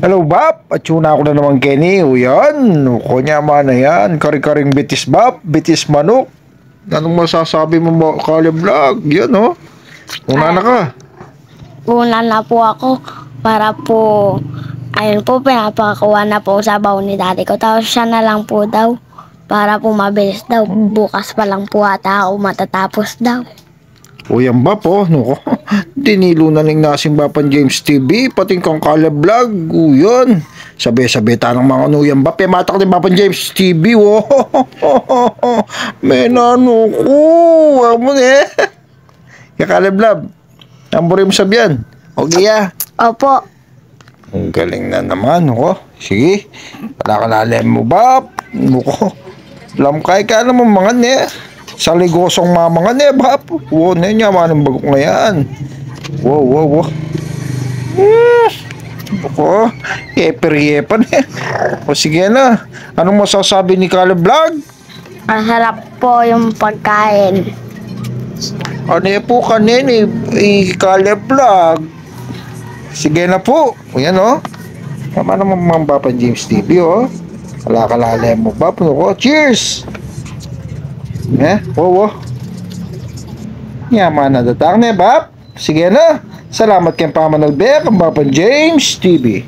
Hello, Bap. Atsuna ako na naman, Kenny. O yan. Kunya man na yan. Kari-karing bitis, Bap. Bitis manok. Anong masasabi mo, Caleb Vlog? Yan, oh. Una na ka. Una na po ako para po, ayun po, pinapakakuha na po sa baon ni daddy ko. Tapos siya na lang po daw para po mabilis daw. Bukas pa lang po ata ako matatapos daw. O yan, Bap, oh. No? Dinilo na ng nasing Bapan James TV. Pating kang Caleb Vlog. O yan. Sabi-sabi tanong mga nuyan, Bap. Matak ni Bapan James TV. Oh. May nano ko. Amon eh. Kaya Caleb Vlog. Tamburin mo sabihan. Okay, ya. Opo. Ang galing na naman, oh. Sige. Palakalalim mo, Bap. Muko. Lamkay ka naman mga ne. Sa ligosong mamangan ne, Bap. Wow, na niya manang bagok ngayon. Wow. Muko. Yeper-yeper ne. O sige na. Anong masasabi ni Caleb Vlog? Masarap po yung pagkain. Ano po kanin Caleb Vlog? Sige na po. O yan, oh. Tama naman mga Bapan James TV, oh. Kalakalalim mo, Bap. Oh, cheers! Oo. Yaman na datang ne, Bap. Sige na. Salamat kayong pamanalbek ang Bapan James TV.